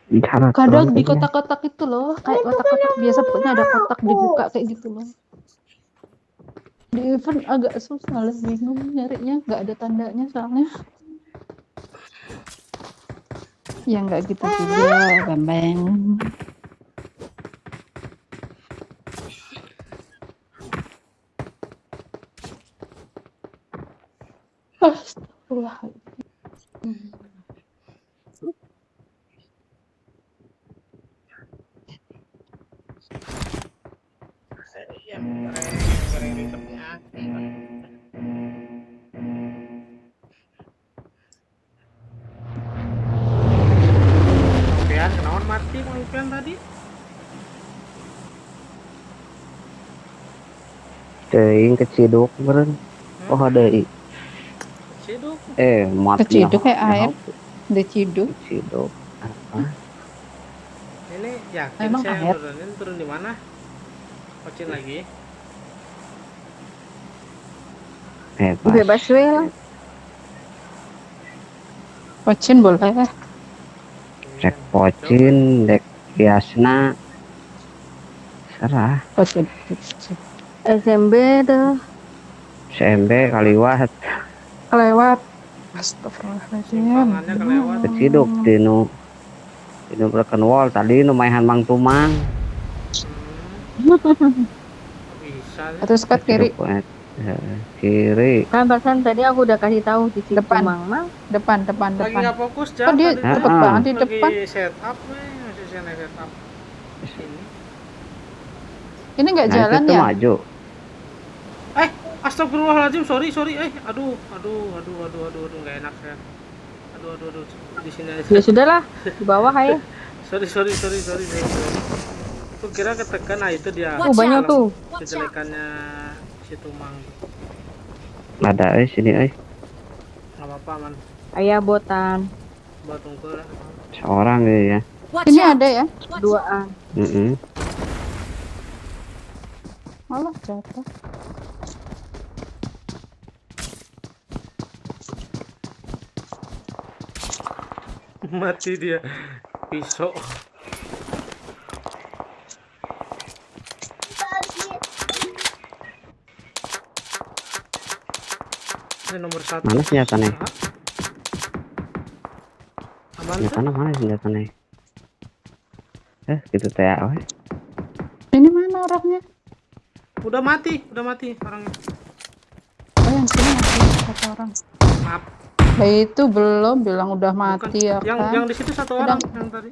Bicara Kadang di terus aja. kotak-kotak itu loh, kayak kotak-kotak biasa pokoknya ada kotak dibuka kayak gitu loh. Di event agak susah lah, bingung nyarinya, nggak ada tandanya soalnya. Ya nggak gitu juga, Bambang. Astagfirullahaladzim. Yang goreng ribetnya. Pian, kenaon mati Mang Pian tadi? Teuing keciduk meureun. Oh deui. Ciduk. Mati Keciduk kayak air, nyaho diciduk. keciduk. Apa? Ini yakin Emang saya air. yang turun di mana? Kocin lagi. Pas. Bebas we lah. Pocin boleh. Rek pocin, dek biasna. Serah. Pocin. SMB tuh CMB kaliwat Kelewat. Astagfirullahaladzim. Simpangannya kelewat. keciduk tinu broken wall tadi nu maehan Mang Tumang. Bisa nih. Terus kat kiri. Keciduk, kiri. kan pasan tadi aku udah kasih tahu di situ Depan. Mang. Depan. Lagi nggak fokus Kok dia tadi cepet Ah. banget di lagi depan? setup nih, masih setup. Ini. Ini nggak Nah, jalan itu tuh ya? maju. Astagfirullahaladzim, sorry. Aduh, nggak enak saya. Aduh, di sini aja. Ya sudahlah, di bawah aja. Sorry. Tuh kira ketekan, nah itu dia. Banyak tuh. Kejelekannya si Tumang. Ada sini Nggak apa-apa man, Ayah botan buat tunggu lah. seorang ya. Ini ada ya? duaan. Malah jatuh. Mati dia, pisau. Ini nomor 1. Mana senjatanya? Aman tuh. Senjatanya mana senjatanya? Gitu teh we. Ini mana orangnya? Udah mati orangnya. Oh yang sini masih satu orang. Maaf. Nah itu belum bilang udah Bukan. mati ya kan? Yang di situ satu orang yang tadi.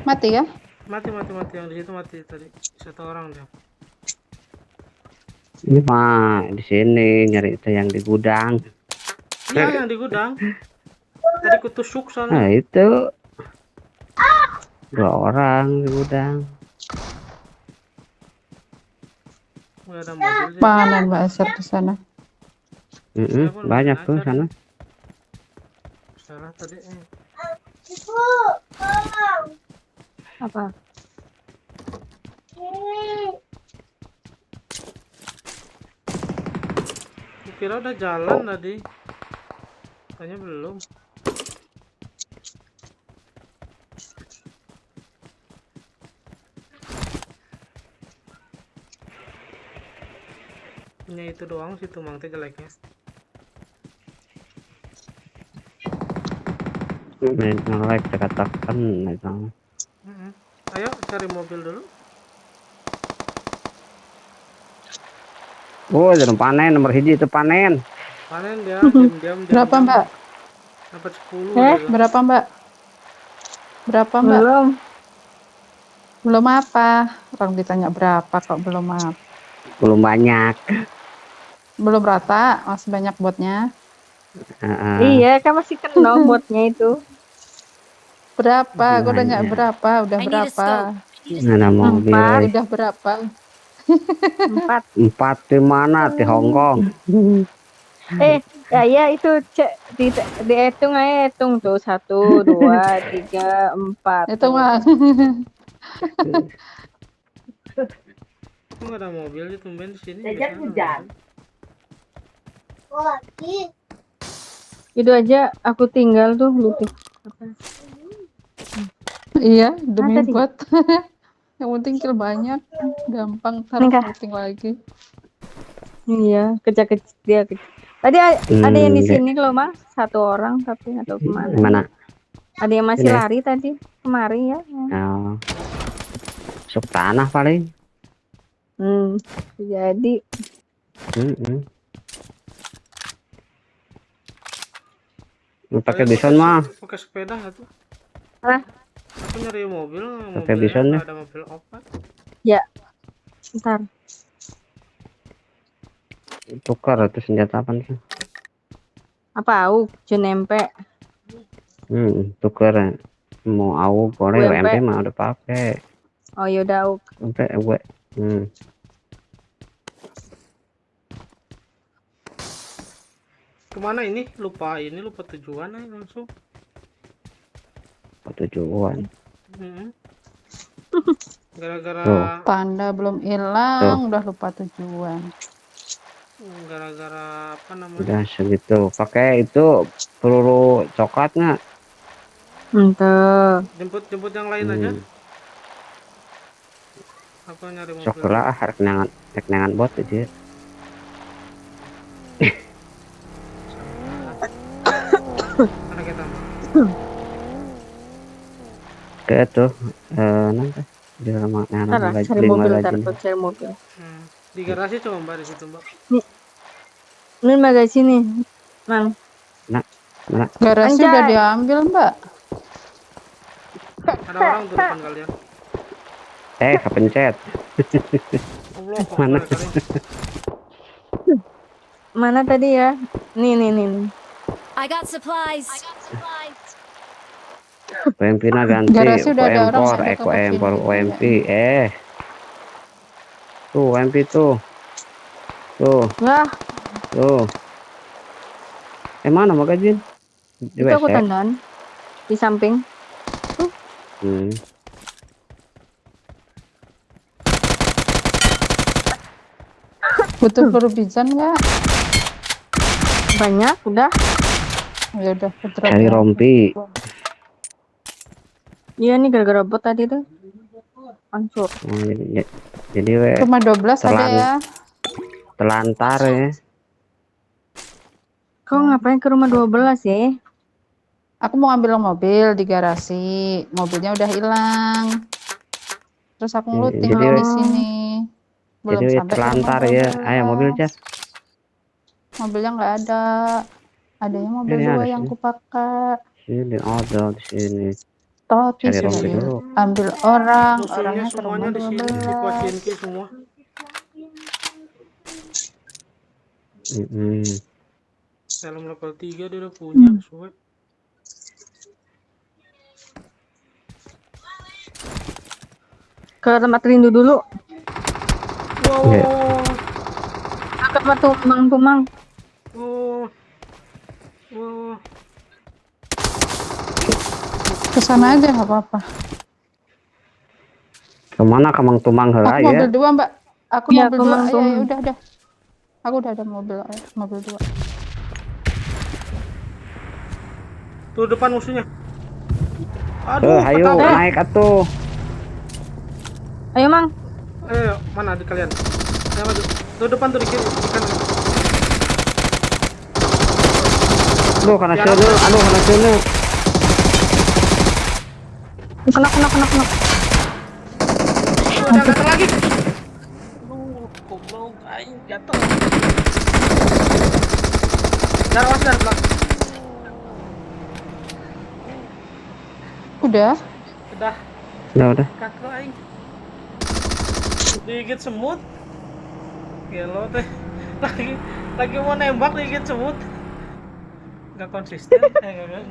Mati ya? Mati yang di situ mati tadi. Satu orang dia. Ini mah di sini nyari itu yang di gudang. Iya, yang di gudang. Tadi kutusuk Nah soalnya. itu 2 orang di gudang. Nggak ada mobil sih. Mana Mbak Asar di sana? Banyak tuh sana. Salah tadi. Apa? Kira udah jalan tadi. Kayaknya belum. Hanya itu doang sih Tumang teh jeleknya. Main nge-like katakan Ayo cari mobil dulu. jangan panen nomor hiji itu panen. Panen dia diam-diam. Berapa Mbak? Dapat 10 dia. Berapa Mbak? Belum apa? Orang ditanya berapa kok belum apa? Belum banyak. Belum rata, masih banyak botnya. Iya, kan masih kena botnya itu. Berapa? Gue tanya Banyak. berapa? Udah berapa? Ada mobil. Udah berapa? 4. 4 di mana? Di Hongkong. Ya itu dihitung aja, hitung tuh 1, 2, 3, 4. Itu mah. Nggak ada mobil di tumben di sini. hujan. Itu aja aku tinggal tuh, Luti. Iya, demi tadi? buat. Yang penting kill banyak, gampang ntar Ini kah? looting lagi. Iya, kecil-kecil dia. Tadi ada yang di Hmm, sini loh, Mas. Satu orang tapi nggak tahu kemana. mana? Ada yang masih Ini. lari tadi kemari ya. Oh, masuk tanah paling. Jadi Lu pakai bison mah. Pakai sepeda tuh. Hah? Aku nyari mobil, Pakai mobilnya bison nggak ya? ada mobil opat. ya, ntar. Tukar itu senjata apa sih? Apa AUG, Jenempe, Tukar. Mau AU boleh, UMP. UMP mah udah pakai. Oh yaudah AUG. UMP, gue. Kemana ini? Lupa tujuan langsung. Tujuan. Gara-gara Tanda belum hilang, udah lupa tujuan. gara-gara apa namanya? Udah segitu. Pakai itu peluru coklat nggak? Entah. Jemput yang lain aja. Aku nyari mobil. Sok lah, harus nengan bot aja. Mana kita? Ke tuh, nanti di rumah Ntar lah, cari mobil, ntar tuh cari mobil. Di garasi coba Mbak di situ Mbak. Ini magazine nih, Mang. Garasi Anjay. udah diambil, Mbak. Ada orang tuh depan kalian. Kepencet. Allah, kok Mana? kali. Mana tadi ya? Nih. I got supplies. OMP na ganti. Garasi udah ada orang, Empor, ada Eko kapal Empor, sini. OMP. Tuh, OMP tuh. Wah, Tuh. Mana magazin? Di itu aku WC. tandaan di samping. Butuh peluru bijan nggak? Banyak, udah. Ya udah, putra. Cari rompi. Iya nih gara-gara bot tadi tuh. Hancur. Jadi we Cuma 12 ada ya. telantar ya. Kau ngapain ke rumah 12 ya? Aku mau ngambil mobil di garasi. Mobilnya udah hilang. Terus aku looting Jadi di sini. Belum Jadi sampai ke telantar rumah ya. 12. Ayo mobil Jas. Mobilnya nggak ada. Adanya mobil Ini dua ada yang sini. kupakai. Sini ada di sini. Tapi Cari sudah rompi dulu. ambil orang. Musuhnya Orangnya ke semuanya rumah di sini, di 12. Kuacinki semua. Dalam level 3 dia udah punya, suwe. Ke tempat rindu dulu. Wow. Ke tempat tumang. Oh. Kesana aja nggak apa-apa. Kemana Kamang Tumang heula Aku mobil ya? dua, Mbak. Aku Iya, mobil dua. Kamang Ayo, Tumang. udah. Aku udah ada mobil dua. Tuh depan musuhnya. Aduh, Ayo ketabrak. naik atuh. Ayo, Mang. Ayo, mana di kalian? Ayo maju. Tuh depan tuh di kiri, di kanan. Aduh karena sini. Kena. Udah jatuh lagi. Aduh, goblok, aing jatuh. Awas dari belakang. Udah. Udah. Kakak aing. Digigit semut. Gelo teh. Lagi mau nembak digigit semut. Gak konsisten,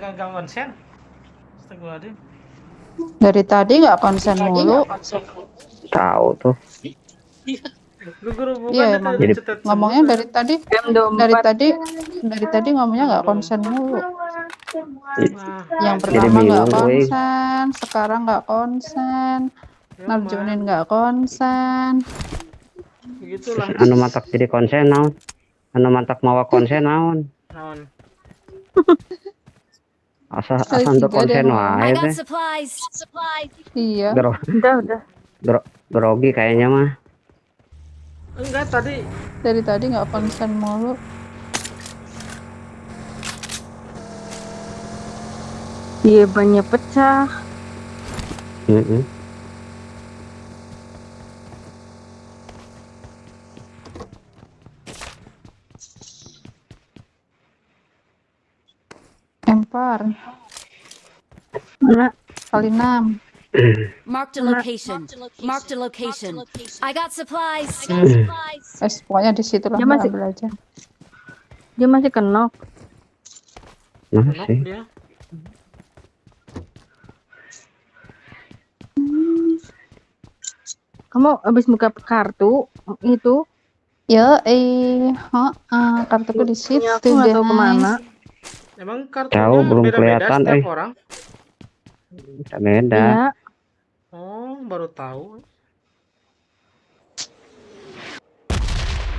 gak konsen. Astagfirullahaladzim. Dari tadi nggak konsen mulu. Tahu tuh. Gugur Iya, bukan emang. itu cetet semut. Ngomongnya dari tadi M24. dari tadi ngomongnya nggak konsen mulu. Nah, Yang Jadi pertama nggak bingung, weh. konsen, sekarang nggak konsen, ya, nerjunin nggak konsen. begitulah. Anu matak jadi konsen naon? Anu matak mawa konsen naon? Naon. Kali asa untuk 3 deh. konsen I wae got teh. supplies. Iya. Udah. Grogi kayaknya mah. Enggak tadi. Dari tadi nggak konsen mulu. Iya banyak pecah. Heeh. Empar. Mana? Kali 6. Marked a location. Marked a location. I got supplies. Pokoknya di situ lah, Dia Mbak, masih- ambil aja. Dia masih kenok. Nah Knock sih. dia. Kamu habis buka kartu itu? Ya, kartuku di situ, Ya, aku nggak tahu guys. kemana. Emang Jauh, kartunya belum beda-beda kelihatan, setiap orang. Beda. Iya. Oh, baru tahu.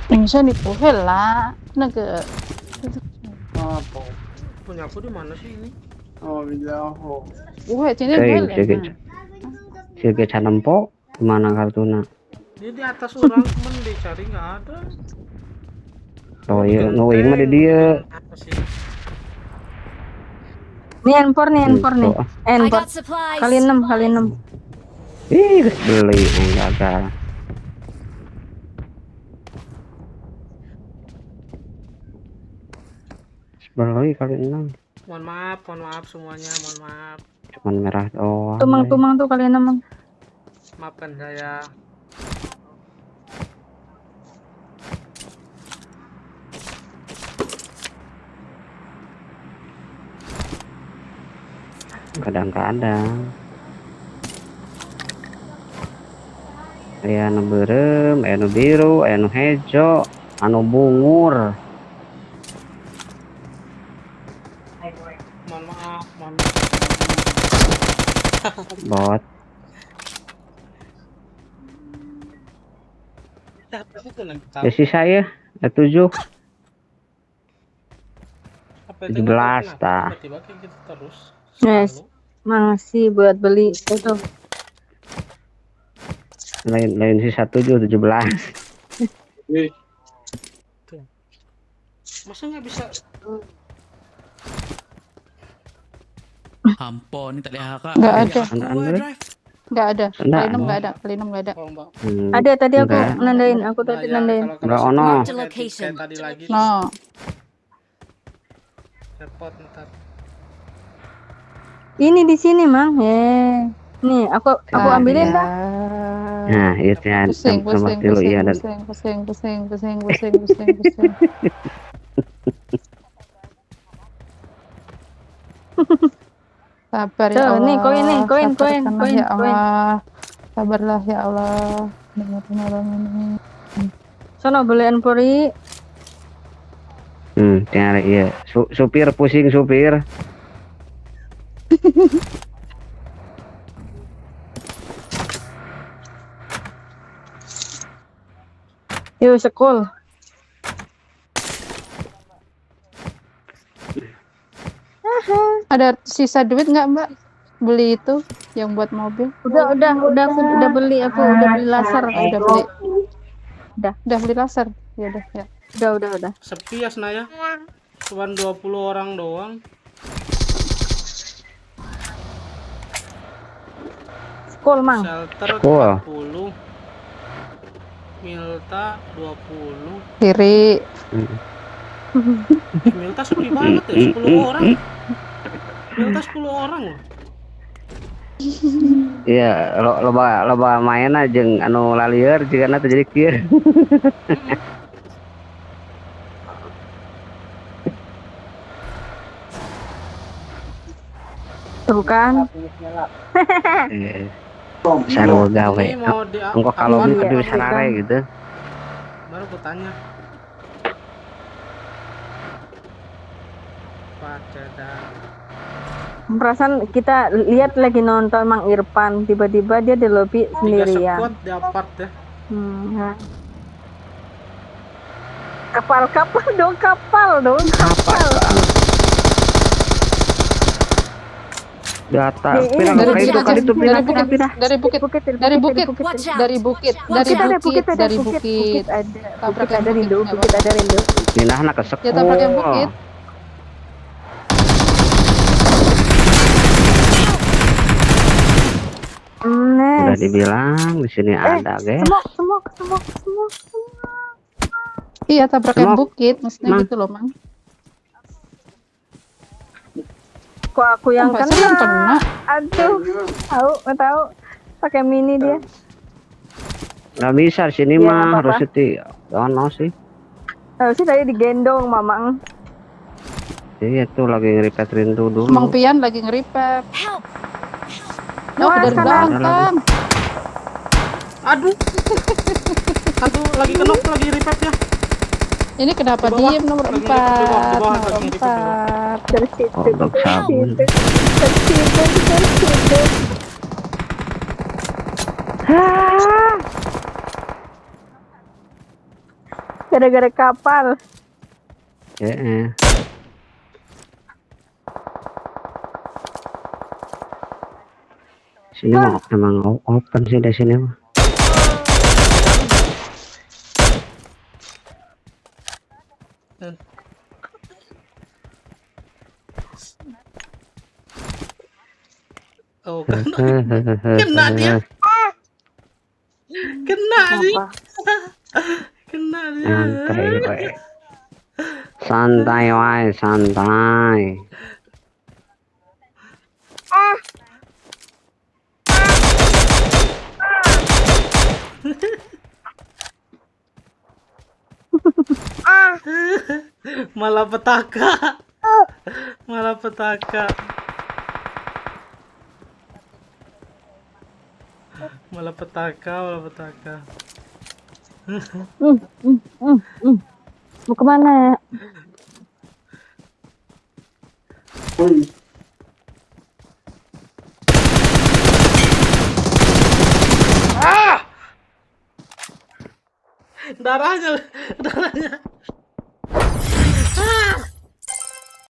Bisa dipuhel lah. Naga. Punya aku di mana sih ini? Puhel, sini Cai, puhel. Sige canempo mana kartuna? Dia di atas orang, cuman dicari nggak ada. Oh iya, nuing mah di dia. Apa sih? Nih handphone nih. Tuh, ah. I Handphone got supplies. kali 6. Ih, geus beli gagal. Beli kali 6. Mohon maaf semuanya, mohon maaf. Cuman merah doang. Tumang tuh kali 6. Maafkan saya. Kadang-kadang. Aya nu beureum, aya nu biru, aya nu hejo, anu bungur. Mohon maaf. Bot. Siapa sih tuh lagi tahu? Ya sih saya, ada 7. Apa itu 17 nggak tahu kenapa tah. tiba-tiba kayak gitu terus. Yes. Selalu. Makasih buat beli itu. Lain sisa 17. Masa nggak bisa? Ampun, tak lihat kak. Nggak ada. Anda. Nggak ada. Nggak. Kali 6 nggak ada. Kali 6 nggak ada. Oh, Mbak. Ada tadi aku Enggak. nandain. Aku Nah, tadi ya, nandain. Nggak kalau ono. Marked a kayak location. tadi lagi No. repot ntar. Ini di sini, Mang. Nih, aku ambilin dah. Nah, itu ya Pusing. sama tilu iya dan Sabar ya Tuh, Allah. nih, koin, Sabarkanlah ya koin. Allah. Sabarlah ya Allah. Bismillahirrahmanirrahim. Sono belian puri. tiara iya. Supir pusing supir. Yuk, sekol. Ada sisa duit nggak, Mbak? Beli itu yang buat mobil? Udah beli aku, udah beli laser. Udah beli. Udah. Udah beli laser. Ya udah ya. Udah. Sepi ya Senaya. Cuman 20 orang doang. Sekol, Mang. Shelter Wah. 40. Milta 20. Kiri. Milta sepi banget ya, 10 orang. Milta 10 orang loh. Iya, loba main aja anu lalieur jigana terjadi kieu. Tuh kan. Sarua gawe. Ini mau di Engko kalau apaan bisa ya? duit sarare gitu. Baru aku tanya. Pacadan. Perasaan kita lihat lagi nonton Mang Irfan, tiba-tiba dia di lobby 3 sendirian. squad di apart ya. Ya. Kapal dong. Di atas. Di- Pindah ini, kayak itu bukit kali aja. itu pindah Dari bukit, pindah. dari bukit, dari bukit, Watch out. dari bukit, Watch dari out. bukit, dari bukit bukit. ada. Tabrak Bukit yang ada bukit, rindu, nggak bukit apa-apa. ada rindu. Pindah nak ke Ya tabrak yang sekolah. bukit. Udah Nice. dibilang di sini ada, guys. Semok. Iya tabrak yang Semua- bukit, maksudnya Mang. gitu loh mang. Kok aku yang Mbak Sri yang kena? kena. Aduh, nggak tahu. Pakai mini dia. Nggak bisa di sini Ya, mah nggak harus apa-apa. di ono sih. Sih tadi digendong mamang. Iya tuh lagi ngeripet rindu dulu. Mang Pian lagi ngeripet. Help. Loh, Wah, dari sana. belakang. Aduh. Aduh, lagi kenok, lagi revive ya. Ini kenapa Di bawah. diem nomor Lagi 4? di bawah, Nomor lagi di bawah. 4. Tersitu. Kodok sabun. Ah. Gara-gara kapal. Sini mah emang open sih di sini mah. Oh, kena dia. Kena sih. Kena dia. Santai wae. Santai wae, santai. Malapetaka. Malapetaka. Malapetaka. Mau kemana? Darahnya.